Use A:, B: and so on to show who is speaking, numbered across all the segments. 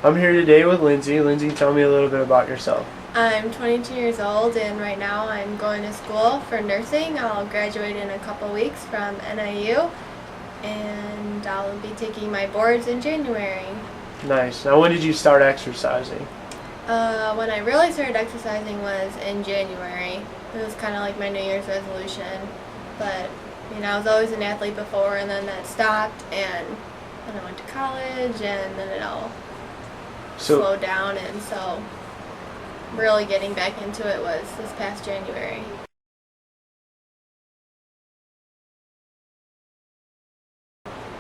A: I'm here today with Lindsay. Lindsay, tell me a little bit about yourself.
B: I'm 22 years old and right now I'm going to school for nursing. I'll graduate in a couple weeks from NIU and I'll be taking my boards in January.
A: Nice. Now, when did you start exercising?
B: When I really started exercising was in January. It was kind of like my New Year's resolution, but I was always an athlete before and then that stopped, and then I went to college and then it all slowed down, and so really getting back into it was this past January.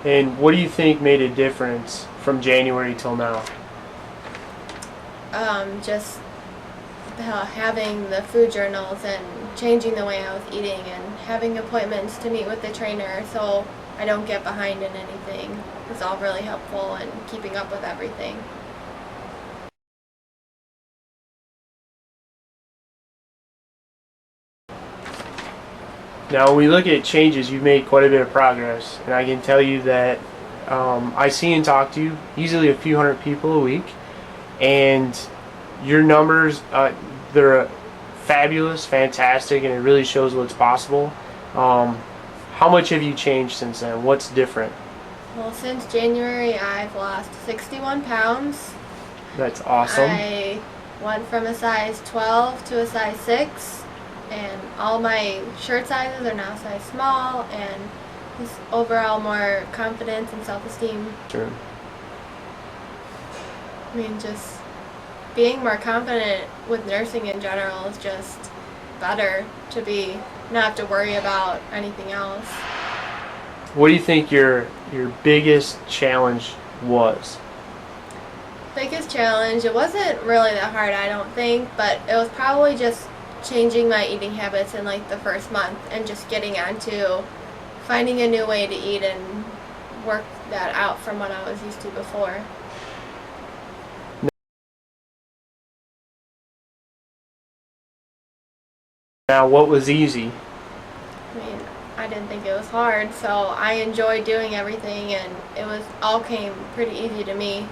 A: And what do you think made a difference from January till now?
B: Just having the food journals and changing the way I was eating and having appointments to meet with the trainer so I don't get behind in anything was all really helpful in keeping up with everything.
A: Now, when we look at changes, you've made quite a bit of progress, and I can tell you that I see and talk to you easily a few hundred people a week, and your numbers, they're fabulous, fantastic, and it really shows what's possible. How much have you changed since then? What's different?
B: Well, since January, I've lost 61 pounds.
A: That's awesome.
B: I went from a size 12 to a size 6, and all my shirt sizes are now size small, and just overall more confidence and self-esteem.
A: Sure.
B: Just being more confident with nursing in general is just better to not have to worry about anything else.
A: What do you think your biggest challenge was?
B: Biggest challenge, it wasn't really that hard, I don't think, but it was probably just changing my eating habits in like the first month and just getting onto finding a new way to eat and work that out from what I was used to before.
A: Now, what was easy?
B: I didn't think it was hard, so I enjoyed doing everything, and it all came pretty easy to me.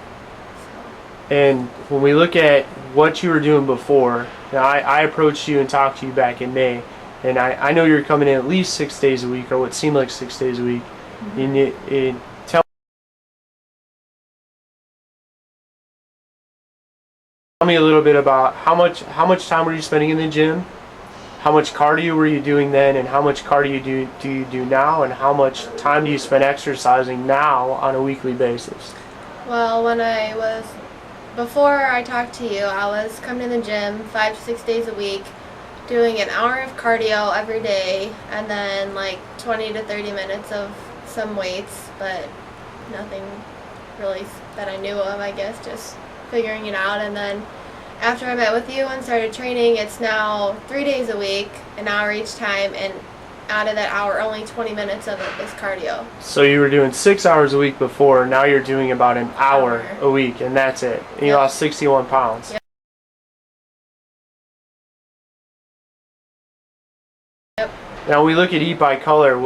A: And when we look at what you were doing before, now I approached you and talked to you back in May, and I know you're coming in at least 6 days a week, or what seemed like 6 days a week.
B: Mm-hmm.
A: And tell me a little bit about how much time were you spending in the gym? How much cardio were you doing then, and how much cardio do you do now, and how much time do you spend exercising now on a weekly basis?
B: Well, before I talked to you, I was coming to the gym 5 to 6 days a week, doing an hour of cardio every day, and then like 20 to 30 minutes of some weights, but nothing really that I knew of, I guess, just figuring it out. And then after I met with you and started training, it's now 3 days a week, an hour each time, and out of that hour, only 20 minutes of it is cardio.
A: So you were doing 6 hours a week before, now you're doing about an hour a week, and that's it. And you lost 61 pounds.
B: Yep.
A: Now we look at EatByColor.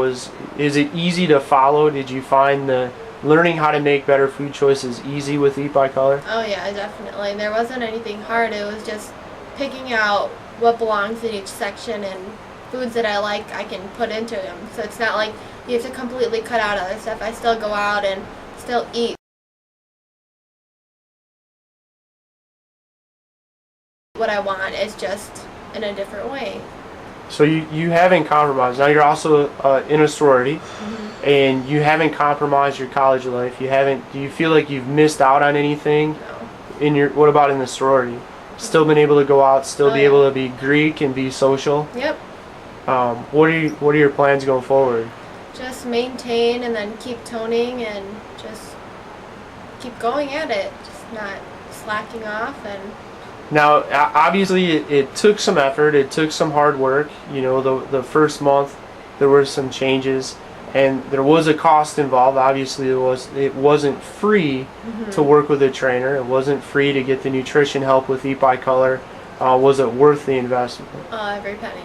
A: Is it easy to follow? Did you find learning how to make better food choices easy with EatByColor?
B: Oh yeah, definitely. There wasn't anything hard. It was just picking out what belongs in each section, and foods that I like I can put into them. So it's not like you have to completely cut out other stuff. I still go out and still eat what I want. It's just in a different way.
A: So you haven't compromised. Now you're also in a sorority, and you haven't compromised your college life. Do you feel like you've missed out on anything?
B: No.
A: What about in the sorority? Still been able to go out, still be able to be Greek and be social?
B: Yep.
A: What are your plans going forward?
B: Just maintain and then keep toning and just keep going at it. Just not slacking off. And
A: now, obviously, it took some effort. It took some hard work. The first month there were some changes, and there was a cost involved. Obviously, it wasn't free to work with a trainer. It wasn't free to get the nutrition help with EatByColor. Was it worth the investment?
B: every penny.